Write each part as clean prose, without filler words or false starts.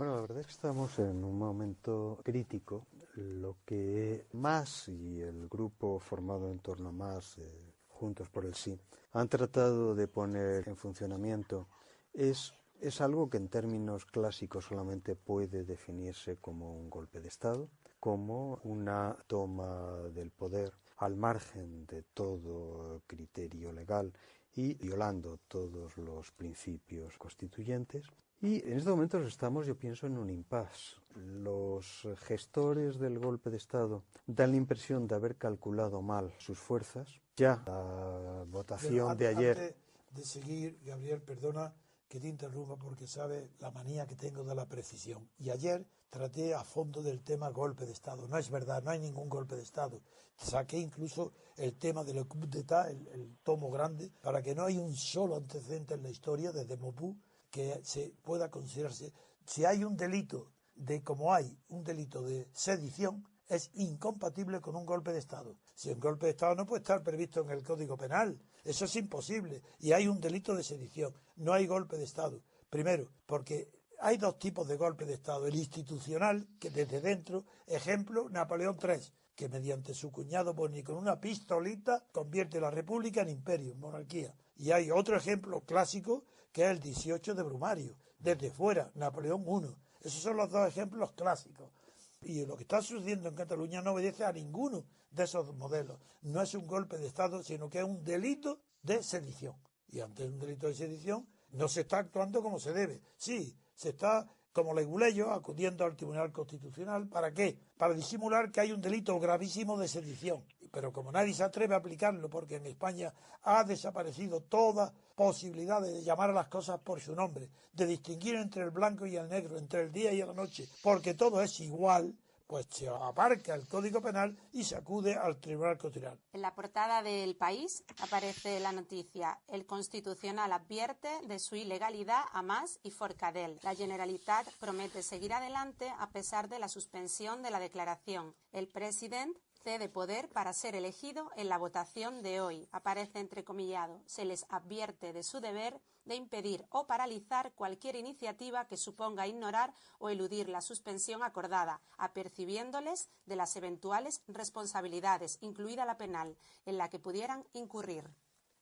Bueno, la verdad es que estamos en un momento crítico. Lo que Mas y el grupo formado en torno a Mas, Juntos por el Sí, han tratado de poner en funcionamiento es algo que en términos clásicos solamente puede definirse como un golpe de Estado, como una toma del poder al margen de todo criterio legal y violando todos los principios constituyentes. Y en estos momentos estamos, yo pienso, en un impasse. Los gestores del golpe de Estado dan la impresión de haber calculado mal sus fuerzas. Ya la votación de ayer... Antes de seguir, Gabriel, perdona que te interrumpa porque sabes la manía que tengo de la precisión. Y ayer traté a fondo del tema golpe de Estado. No es verdad, no hay ningún golpe de Estado. Saqué incluso el tema del coup d'État, el tomo grande, para que no haya un solo antecedente en la historia desde Maubué que se pueda considerarse. Si hay un delito como hay un delito de sedición, es incompatible con un golpe de Estado. Si un golpe de Estado no puede estar previsto en el Código Penal, eso es imposible. Y hay un delito de sedición, no hay golpe de Estado. Primero, porque hay dos tipos de golpe de Estado. El institucional, que desde dentro, ejemplo, Napoleón III, que mediante su cuñado Boni con una pistolita convierte la república en imperio, en monarquía. Y hay otro ejemplo clásico, que es el 18 de Brumario, desde fuera, Napoleón I. Esos son los dos ejemplos clásicos. Y lo que está sucediendo en Cataluña no obedece a ninguno de esos modelos. No es un golpe de Estado, sino que es un delito de sedición. Y ante un delito de sedición no se está actuando como se debe. Sí, se está, como leguleyo, acudiendo al Tribunal Constitucional. ¿Para qué? Para disimular que hay un delito gravísimo de sedición. Pero como nadie se atreve a aplicarlo, porque en España ha desaparecido toda posibilidad de llamar a las cosas por su nombre, de distinguir entre el blanco y el negro, entre el día y la noche, porque todo es igual, pues se aparca el Código Penal y se acude al Tribunal Constitucional. En la portada del País aparece la noticia: el Constitucional advierte de su ilegalidad a Mas y Forcadell. La Generalitat promete seguir adelante a pesar de la suspensión de la declaración. El presidente cede poder para ser elegido en la votación de hoy. Aparece entrecomillado: se les advierte de su deber de impedir o paralizar cualquier iniciativa que suponga ignorar o eludir la suspensión acordada, apercibiéndoles de las eventuales responsabilidades, incluida la penal, en la que pudieran incurrir.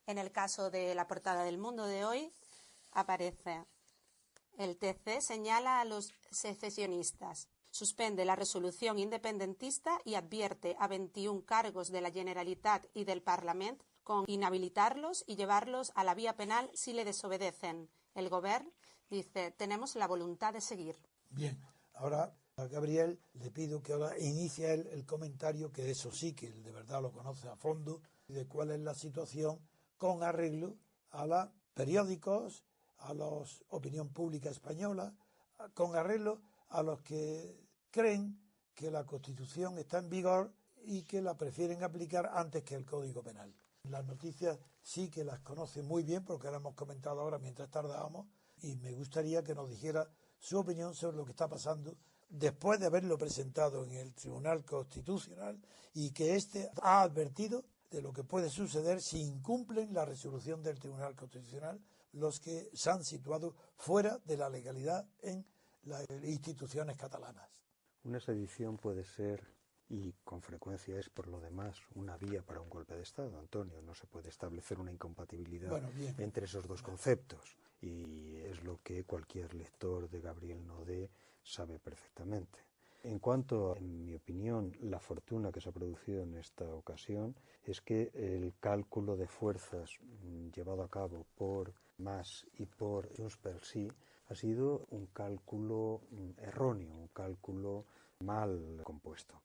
En el caso de la portada del Mundo de hoy aparece: el TC señala a los secesionistas. Suspende la resolución independentista y advierte a 21 cargos de la Generalitat y del Parlament con inhabilitarlos y llevarlos a la vía penal si le desobedecen. El Gobierno dice: tenemos la voluntad de seguir. Bien, ahora a Gabriel le pido que ahora inicie el comentario, que eso sí que él de verdad lo conoce a fondo, de cuál es la situación con arreglo a los periódicos, a la opinión pública española, con arreglo a los que creen que la Constitución está en vigor y que la prefieren aplicar antes que el Código Penal. Las noticias sí que las conoce muy bien porque las hemos comentado ahora mientras tardábamos, y me gustaría que nos dijera su opinión sobre lo que está pasando después de haberlo presentado en el Tribunal Constitucional y que éste ha advertido de lo que puede suceder si incumplen la resolución del Tribunal Constitucional los que se han situado fuera de la legalidad en las instituciones catalanas. Una sedición puede ser, y con frecuencia es por lo demás, una vía para un golpe de Estado, Antonio. No se puede establecer una incompatibilidad entre esos dos conceptos. Y es lo que cualquier lector de Gabriel Naudé sabe perfectamente. En cuanto, en mi opinión, la fortuna que se ha producido en esta ocasión es que el cálculo de fuerzas llevado a cabo por Mas y por Junts pel Sí ha sido un cálculo erróneo, un cálculo mal compuesto.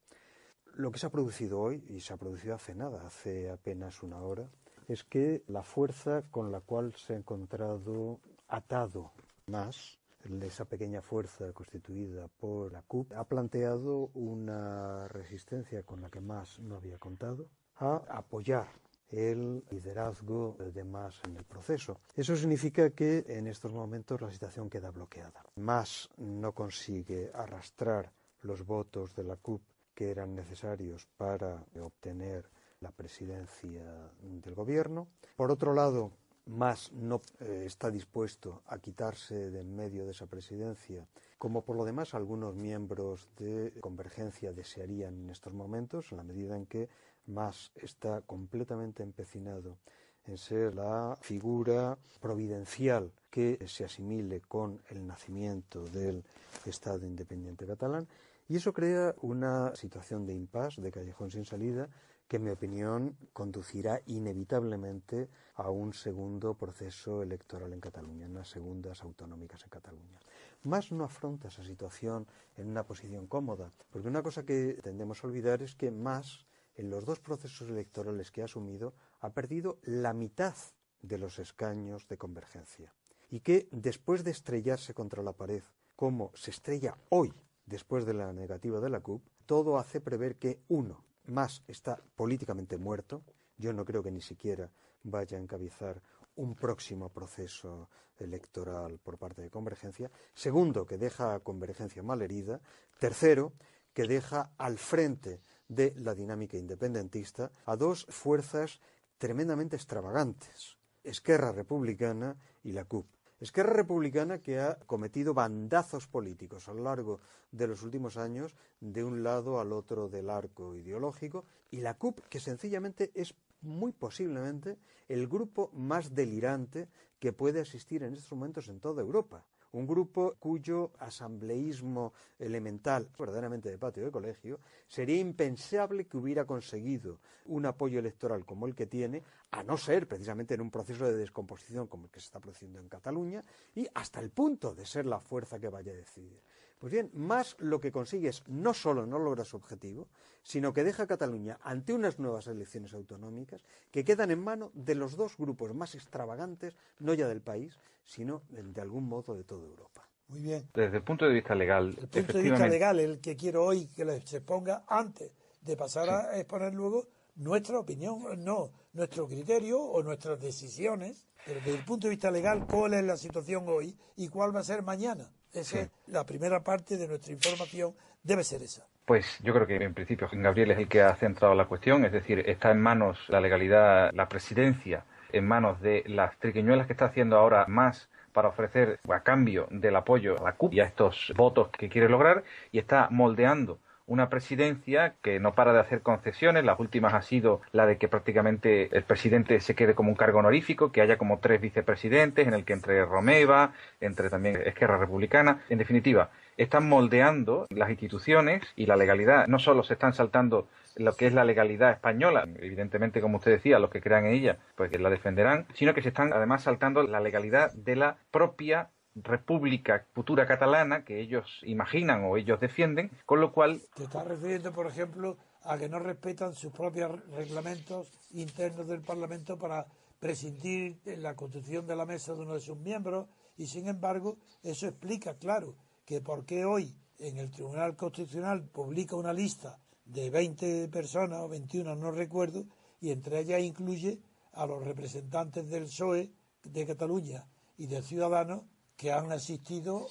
Lo que se ha producido hoy, y se ha producido hace nada, hace apenas una hora, es que la fuerza con la cual se ha encontrado atado Mas, esa pequeña fuerza constituida por la CUP, ha planteado una resistencia con la que Mas no había contado, a apoyar el liderazgo de Mas en el proceso. Eso significa que en estos momentos la situación queda bloqueada. Mas no consigue arrastrar los votos de la CUP que eran necesarios para obtener la presidencia del gobierno. Por otro lado, Mas no está dispuesto a quitarse de en medio de esa presidencia como por lo demás algunos miembros de Convergencia desearían en estos momentos, en la medida en que Mas está completamente empecinado en ser la figura providencial que se asimile con el nacimiento del Estado independiente catalán, y eso crea una situación de impasse, de callejón sin salida, que en mi opinión conducirá inevitablemente a un segundo proceso electoral en Cataluña, unas segundas autonómicas en Cataluña. Mas no afronta esa situación en una posición cómoda, porque una cosa que tendemos a olvidar es que Mas, en los dos procesos electorales que ha asumido, ha perdido la mitad de los escaños de Convergencia, y que después de estrellarse contra la pared, como se estrella hoy, después de la negativa de la CUP, todo hace prever que, uno, Mas está políticamente muerto. Yo no creo que ni siquiera vaya a encabezar un próximo proceso electoral por parte de Convergencia. Segundo, que deja a Convergencia malherida. Tercero, que deja al frente de la dinámica independentista a dos fuerzas tremendamente extravagantes, Esquerra Republicana y la CUP. Esquerra Republicana, que ha cometido bandazos políticos a lo largo de los últimos años de un lado al otro del arco ideológico, y la CUP, que sencillamente es muy posiblemente el grupo más delirante que puede existir en estos momentos en toda Europa. Un grupo cuyo asambleísmo elemental, verdaderamente de patio de colegio, sería impensable que hubiera conseguido un apoyo electoral como el que tiene, a no ser precisamente en un proceso de descomposición como el que se está produciendo en Cataluña, y hasta el punto de ser la fuerza que vaya a decidir. Pues bien, Mas lo que consigue es no solo no logra su objetivo, sino que deja a Cataluña ante unas nuevas elecciones autonómicas que quedan en manos de los dos grupos más extravagantes, no ya del país, sino de algún modo de toda Europa. Muy bien. Desde el punto de vista legal, el punto de vista legal, el que quiero hoy que se exponga antes de pasar a exponer luego nuestra opinión, no nuestro criterio o nuestras decisiones, pero desde el punto de vista legal, ¿cuál es la situación hoy y cuál va a ser mañana? Esa es la primera parte de nuestra información, debe ser esa. Pues yo creo que en principio Gabriel es el que ha centrado la cuestión, es decir, está en manos la legalidad, la presidencia, en manos de las triquiñuelas que está haciendo ahora Mas para ofrecer a cambio del apoyo a la CUP y a estos votos que quiere lograr, y está moldeando una presidencia que no para de hacer concesiones. Las últimas ha sido la de que prácticamente el presidente se quede como un cargo honorífico, que haya como 3 vicepresidentes, en el que entre Romeva, entre también Esquerra Republicana. En definitiva, están moldeando las instituciones y la legalidad. No solo se están saltando lo que es la legalidad española, evidentemente, como usted decía, los que crean en ella, pues que la defenderán, sino que se están además saltando la legalidad de la propia república futura catalana que ellos imaginan o ellos defienden, con lo cual... Te estás refiriendo, por ejemplo, a que no respetan sus propios reglamentos internos del Parlamento para prescindir en la constitución de la mesa de uno de sus miembros, y sin embargo eso explica, claro, que por qué hoy en el Tribunal Constitucional publica una lista de 20 personas o 21, no recuerdo, y entre ellas incluye a los representantes del PSOE de Cataluña y de Ciudadanos que han asistido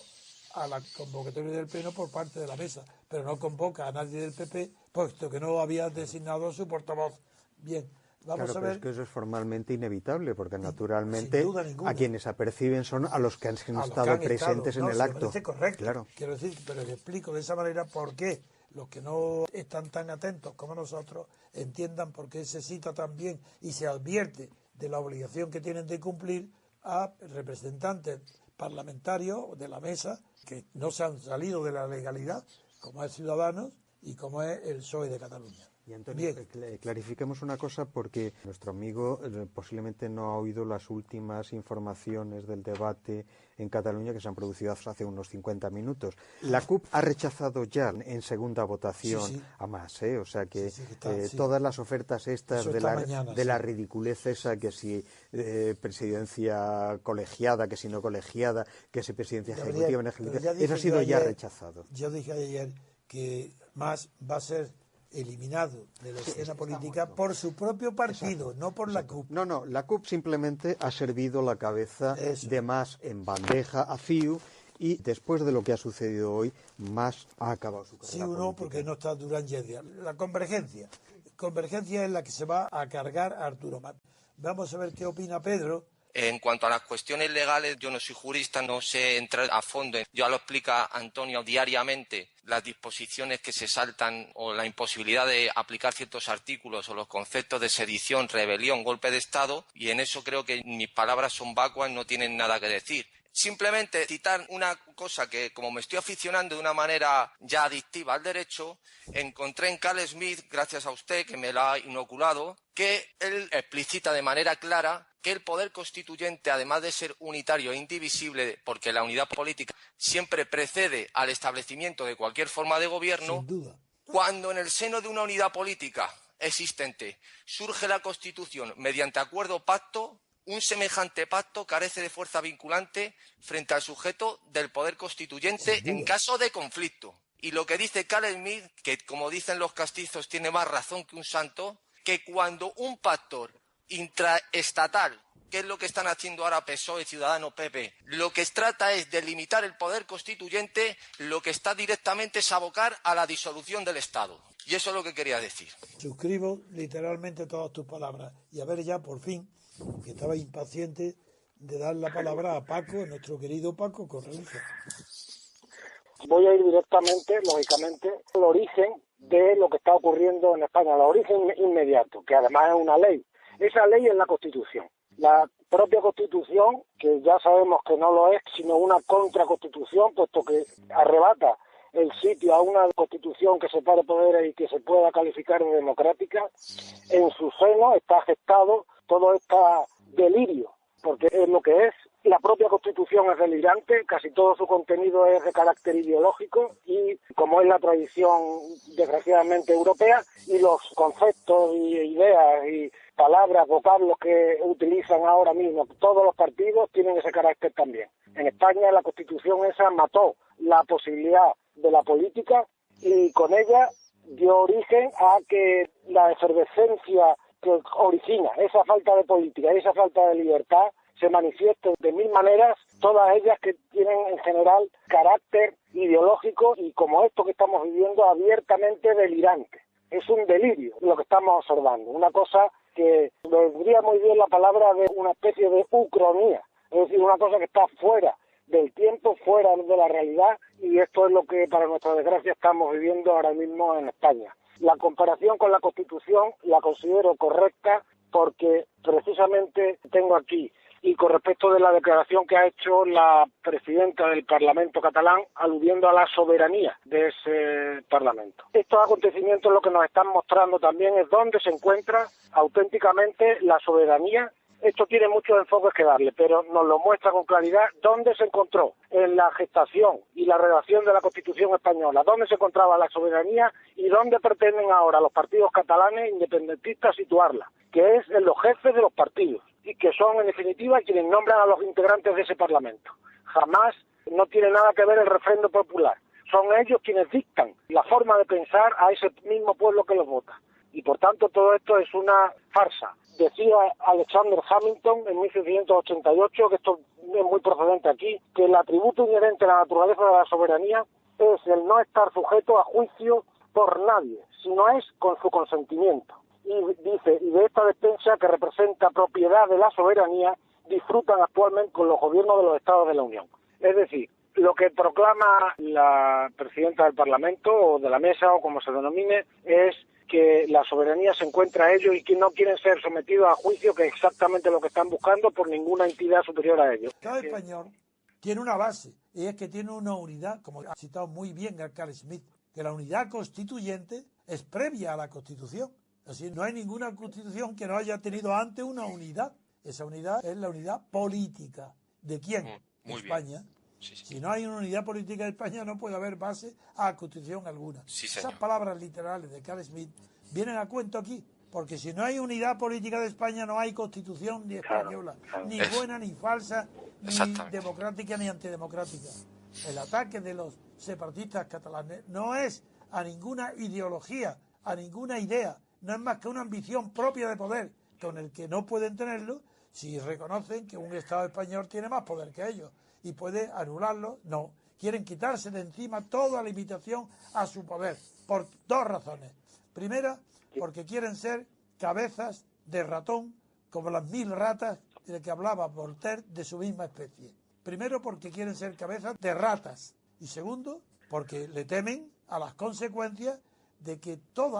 a la convocatoria del Pleno por parte de la mesa, pero no convoca a nadie del PP, puesto que no había designado a su portavoz. Bien, vamos claro, a ver. Pero es que eso es formalmente inevitable, porque naturalmente a quienes aperciben son a los que han estado presentes en el acto. Me parece correcto. Claro. Quiero decir, pero le explico de esa manera por qué los que no están tan atentos como nosotros entiendan por qué se cita también y se advierte de la obligación que tienen de cumplir a representantes parlamentarios de la mesa que no se han salido de la legalidad, como es Ciudadanos y como es el PSOE de Cataluña. Y Antonio, clarifiquemos una cosa, porque nuestro amigo posiblemente no ha oído las últimas informaciones del debate en Cataluña que se han producido hace unos 50 minutos. La CUP ha rechazado ya en segunda votación a Mas, o sea que todas las ofertas estas de la ridiculez esa, que si presidencia colegiada, que si no colegiada, que si presidencia ejecutiva, no ejecutiva, eso ha sido ya rechazado. Yo dije ayer que Mas va a ser eliminado de la escena política por su propio partido, no por la CUP. No, la CUP simplemente ha servido la cabeza de Mas en bandeja a CiU, y después de lo que ha sucedido hoy, Mas ha acabado su carrera Sí o no, política. porque no está Durán Lleida. La convergencia es la que se va a cargar a Arturo Mas. Vamos a ver qué opina Pedro En cuanto a las cuestiones legales, yo no soy jurista, no sé entrar a fondo. Ya lo explica Antonio diariamente, las disposiciones que se saltan o la imposibilidad de aplicar ciertos artículos o los conceptos de sedición, rebelión, golpe de Estado, y en eso creo que mis palabras son vacuas, no tienen nada que decir. Simplemente citar una cosa que, como me estoy aficionando de una manera ya adictiva al derecho, encontré en Carl Smith, gracias a usted que me lo ha inoculado, que él explicita de manera clara que el poder constituyente, además de ser unitario e indivisible, porque la unidad política siempre precede al establecimiento de cualquier forma de gobierno, sin duda, cuando en el seno de una unidad política existente surge la Constitución mediante acuerdo o pacto, un semejante pacto carece de fuerza vinculante frente al sujeto del poder constituyente en caso de conflicto. Y lo que dice Carl Smith, que como dicen los castizos tiene más razón que un santo, que cuando un pacto intraestatal, que es lo que están haciendo ahora PSOE, Ciudadanos, PP, lo que trata es de limitar el poder constituyente, lo que está directamente es abocar a la disolución del Estado. Y eso es lo que quería decir. Suscribo literalmente todas tus palabras. Y a ver ya, por fin, que estaba impaciente de dar la palabra a Paco, nuestro querido Paco Correia. Voy a ir directamente, lógicamente, al origen de lo que está ocurriendo en España, el origen inmediato, que además es una ley. Esa ley es la Constitución. La propia Constitución, que ya sabemos que no lo es, sino una contraconstitución, puesto que arrebata el sitio a una Constitución que separe poderes y que se pueda calificar de democrática, en su seno está gestado todo este delirio, porque es lo que es. La propia Constitución es delirante, casi todo su contenido es de carácter ideológico y, como es la tradición desgraciadamente europea, y los conceptos y ideas y palabras, vocablos que utilizan ahora mismo todos los partidos tienen ese carácter también. En España la Constitución esa mató la posibilidad de la política y con ella dio origen a que la efervescencia que origina esa falta de política y esa falta de libertad se manifiesten de mil maneras, todas ellas que tienen en general carácter ideológico y, como esto que estamos viviendo, abiertamente delirante. Es un delirio lo que estamos observando, una cosa que vendría muy bien la palabra de una especie de ucronía, es decir, una cosa que está fuera del tiempo, fuera de la realidad, y esto es lo que, para nuestra desgracia, estamos viviendo ahora mismo en España. La comparación con la Constitución la considero correcta porque precisamente tengo aquí, y con respecto de la declaración que ha hecho la presidenta del Parlamento catalán, aludiendo a la soberanía de ese Parlamento. Estos acontecimientos lo que nos están mostrando también es dónde se encuentra auténticamente la soberanía. Esto tiene muchos enfoques que darle, pero nos lo muestra con claridad dónde se encontró en la gestación y la redacción de la Constitución española, dónde se encontraba la soberanía y dónde pretenden ahora los partidos catalanes independentistas situarla, que es en los jefes de los partidos y que son en definitiva quienes nombran a los integrantes de ese Parlamento. Jamás no tiene nada que ver el refrendo popular. Son ellos quienes dictan la forma de pensar a ese mismo pueblo que los vota. Y por tanto todo esto es una farsa. Decía Alexander Hamilton en 1688, que esto es muy procedente aquí, que el atributo inherente a la naturaleza de la soberanía es el no estar sujeto a juicio por nadie, sino es con su consentimiento. Y dice, y de esta defensa que representa propiedad de la soberanía, disfrutan actualmente con los gobiernos de los Estados de la Unión. Es decir, lo que proclama la presidenta del Parlamento, o de la mesa, o como se denomine, es que la soberanía se encuentra a ellos y que no quieren ser sometidos a juicio, que es exactamente lo que están buscando por ninguna entidad superior a ellos. Cada español tiene una base, y es que tiene una unidad, como ha citado muy bien Carl Smith, que la unidad constituyente es previa a la Constitución. Así, no hay ninguna Constitución que no haya tenido antes una unidad. Esa unidad es la unidad política. ¿De quién? Muy España. Bien. Sí. Si no hay una unidad política de España, no puede haber base a Constitución alguna. Sí, esas palabras literales de Carl Smith vienen a cuento aquí, porque si no hay unidad política de España, no hay Constitución ni española, ni buena, ni falsa, ni democrática, ni antidemocrática. El ataque de los separatistas catalanes no es a ninguna ideología, a ninguna idea, no es más que una ambición propia de poder, con el que no pueden tenerlo si reconocen que un Estado español tiene más poder que ellos y puede anularlo. No, quieren quitarse de encima toda limitación a su poder, por dos razones. Primera, porque quieren ser cabezas de ratón, como las 1000 ratas del que hablaba Voltaire de su misma especie. Primero, porque quieren ser cabezas de ratas. Y segundo, porque le temen a las consecuencias de que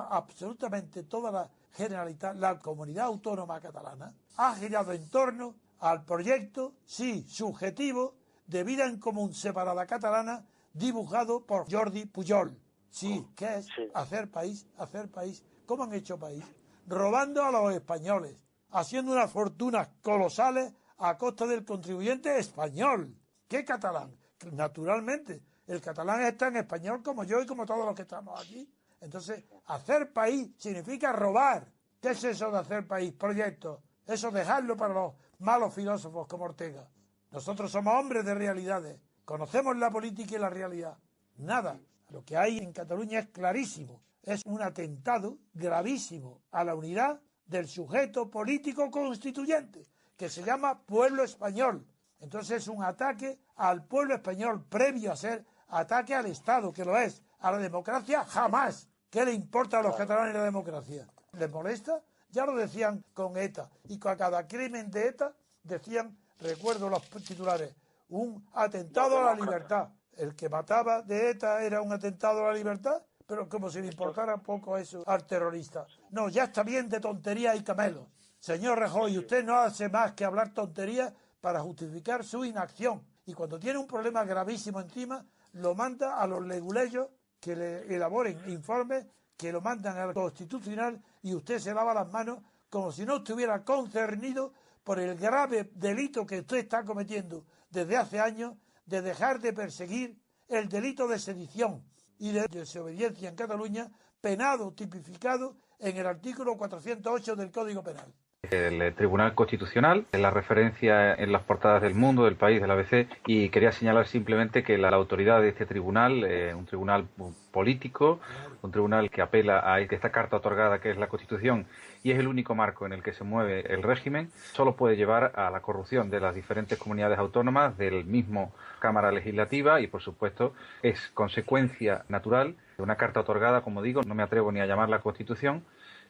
absolutamente toda la Generalitat, la comunidad autónoma catalana, ha girado en torno al proyecto, sí, subjetivo, de vida en común separada catalana, dibujado por Jordi Pujol. Sí, ¿qué es? Hacer país, hacer país. ¿Cómo han hecho país? Robando a los españoles, haciendo unas fortunas colosales a costa del contribuyente español. ¿Qué catalán? Naturalmente, el catalán es tan español como yo y como todos los que estamos aquí. Entonces, hacer país significa robar. ¿Qué es eso de hacer país? Proyectos. Eso dejarlo para los malos filósofos como Ortega. Nosotros somos hombres de realidades. Conocemos la política y la realidad. Nada. Lo que hay en Cataluña es clarísimo. Es un atentado gravísimo a la unidad del sujeto político constituyente, que se llama pueblo español. Entonces es un ataque al pueblo español previo a ser ataque al Estado, que lo es. A la democracia, jamás. ¿Qué le importa a los catalanes la democracia? ¿Les molesta? Ya lo decían con ETA. Y con cada crimen de ETA decían, recuerdo los titulares, un atentado a la libertad. El que mataba de ETA era un atentado a la libertad, pero como si le importara poco eso al terrorista. No, ya está bien de tonterías y camelos. Señor Rajoy, usted no hace más que hablar tonterías para justificar su inacción. Y cuando tiene un problema gravísimo encima, lo manda a los leguleyos que le elaboren informes, que lo mandan al Constitucional, y usted se lava las manos como si no estuviera concernido por el grave delito que usted está cometiendo desde hace años, de dejar de perseguir el delito de sedición y de desobediencia en Cataluña, penado, tipificado en el artículo 408 del Código Penal. El Tribunal Constitucional, la referencia en las portadas del Mundo, del País, del ABC, y quería señalar simplemente que la autoridad de este tribunal, un tribunal político, un tribunal que apela a esta carta otorgada que es la Constitución y es el único marco en el que se mueve el régimen, solo puede llevar a la corrupción de las diferentes comunidades autónomas, del mismo Cámara Legislativa, y por supuesto es consecuencia natural de una carta otorgada, como digo, no me atrevo ni a llamarla Constitución,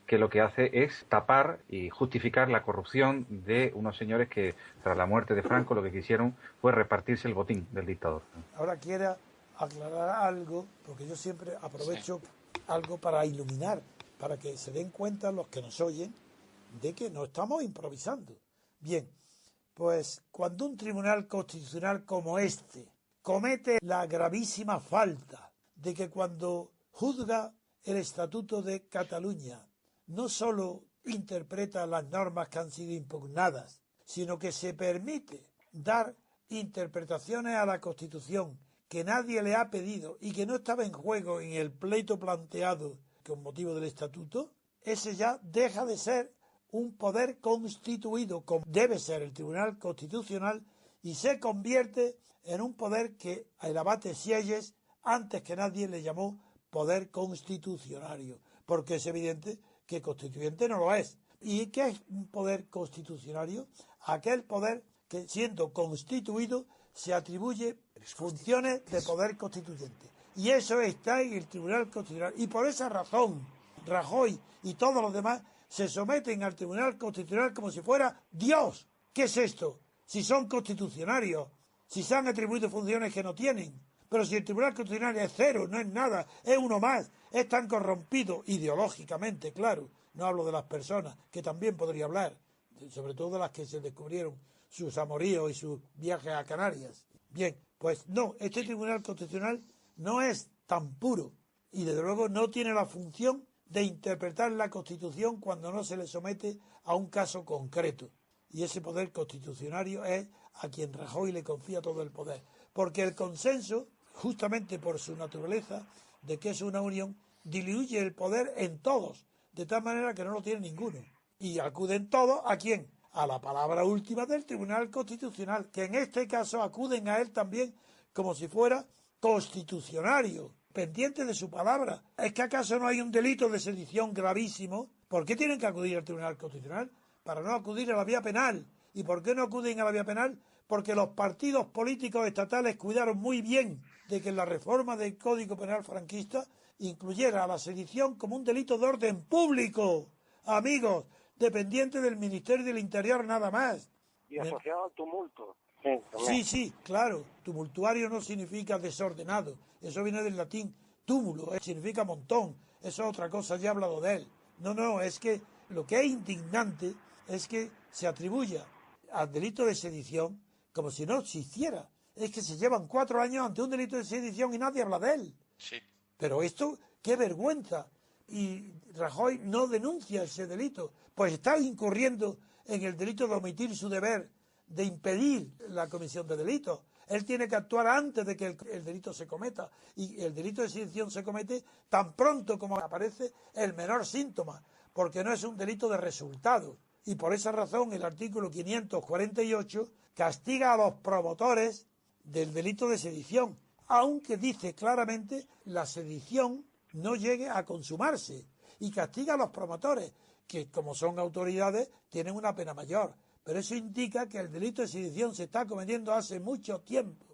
que lo que hace es tapar y justificar la corrupción de unos señores que, tras la muerte de Franco, lo que quisieron fue repartirse el botín del dictador. Ahora quiero aclarar algo, porque yo siempre aprovecho algo para iluminar, para que se den cuenta los que nos oyen de que no estamos improvisando. Bien, pues cuando un tribunal constitucional como este comete la gravísima falta de que cuando juzga el Estatuto de Cataluña no solo interpreta las normas que han sido impugnadas, sino que se permite dar interpretaciones a la Constitución que nadie le ha pedido y que no estaba en juego en el pleito planteado con motivo del Estatuto, ese ya deja de ser un poder constituido, como debe ser el Tribunal Constitucional, y se convierte en un poder que el abate Sieyes antes que nadie le llamó poder constitucionario, porque es evidente que constituyente no lo es. ¿Y qué es un poder constitucionario? Aquel poder que, siendo constituido, se atribuye funciones de poder constituyente. Y eso está en el Tribunal Constitucional. Y por esa razón, Rajoy y todos los demás se someten al Tribunal Constitucional como si fuera Dios. ¿Qué es esto? Si son constitucionarios, si se han atribuido funciones que no tienen. Pero si el Tribunal Constitucional es cero, no es nada, es uno más, es tan corrompido ideológicamente, claro, no hablo de las personas, que también podría hablar, sobre todo de las que se descubrieron sus amoríos y sus viajes a Canarias. Bien, pues no, este Tribunal Constitucional no es tan puro y desde luego no tiene la función de interpretar la Constitución cuando no se le somete a un caso concreto. Y ese poder constitucionario es a quien Rajoy le confía todo el poder. Porque el consenso, justamente por su naturaleza de que es una unión, diluye el poder en todos, de tal manera que no lo tiene ninguno. Y acuden todos, ¿a quién? A la palabra última del Tribunal Constitucional, que en este caso acuden a él también como si fuera constitucionario, pendiente de su palabra. ¿Es que acaso no hay un delito de sedición gravísimo? ¿Por qué tienen que acudir al Tribunal Constitucional? Para no acudir a la vía penal. ¿Y por qué no acuden a la vía penal? Porque los partidos políticos estatales cuidaron muy bien de que la reforma del Código Penal franquista incluyera a la sedición como un delito de orden público, amigos, dependiente del Ministerio del Interior nada más. Y asociado al tumulto. Sí, claro. Tumultuario no significa desordenado. Eso viene del latín túmulo, significa montón. Eso es otra cosa, ya he hablado de él. No, es que lo que es indignante es que se atribuya al delito de sedición como si no existiera. Es que se llevan 4 años ante un delito de sedición y nadie habla de él. Sí. Pero esto, qué vergüenza. Y Rajoy no denuncia ese delito, pues está incurriendo en el delito de omitir su deber de impedir la comisión de delitos. Él tiene que actuar antes de que el delito se cometa, y el delito de sedición se comete tan pronto como aparece el menor síntoma, porque no es un delito de resultado. Y por esa razón el artículo 548 castiga a los promotores del delito de sedición, aunque dice claramente la sedición no llegue a consumarse, y castiga a los promotores, que como son autoridades tienen una pena mayor. Pero eso indica que el delito de sedición se está cometiendo hace mucho tiempo.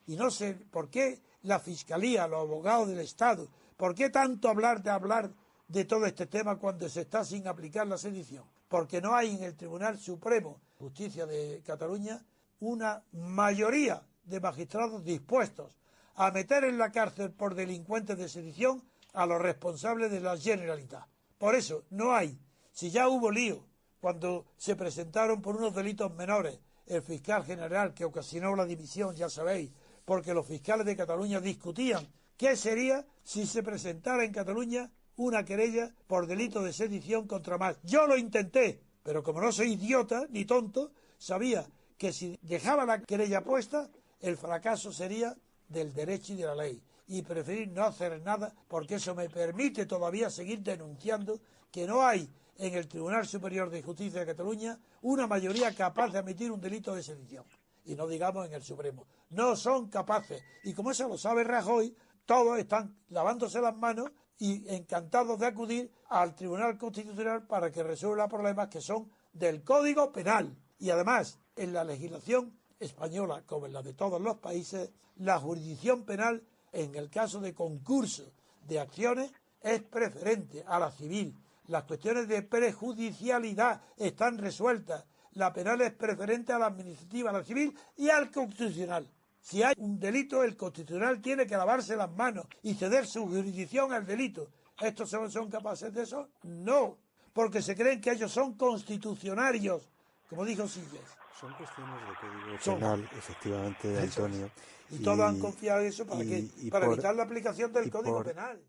Y no sé por qué la Fiscalía, los abogados del Estado, por qué tanto hablar de todo este tema cuando se está sin aplicar la sedición. Porque no hay en el Tribunal Supremo de Justicia de Cataluña una mayoría de magistrados dispuestos a meter en la cárcel por delincuentes de sedición a los responsables de la Generalitat. Por eso no hay. Si ya hubo lío cuando se presentaron por unos delitos menores el fiscal general que ocasionó la dimisión, ya sabéis, porque los fiscales de Cataluña discutían qué sería si se presentara en Cataluña una querella por delito de sedición contra Mas. Yo lo intenté, pero como no soy idiota ni tonto, sabía que si dejaba la querella puesta, el fracaso sería del derecho y de la ley. Y preferí no hacer nada porque eso me permite todavía seguir denunciando que no hay en el Tribunal Superior de Justicia de Cataluña una mayoría capaz de admitir un delito de sedición. Y no digamos en el Supremo. No son capaces. Y como eso lo sabe Rajoy, todos están lavándose las manos y encantados de acudir al Tribunal Constitucional para que resuelva problemas que son del Código Penal. Y además, en la legislación española, como en la de todos los países, la jurisdicción penal, en el caso de concurso de acciones, es preferente a la civil. Las cuestiones de prejudicialidad están resueltas. La penal es preferente a la administrativa, a la civil y al constitucional. Si hay un delito, el constitucional tiene que lavarse las manos y ceder su jurisdicción al delito. ¿Estos son capaces de eso? No, porque se creen que ellos son constitucionarios, como dijo Silles. Son cuestiones de código penal, efectivamente, Antonio. Y todos han confiado en eso para evitar la aplicación del Código Penal.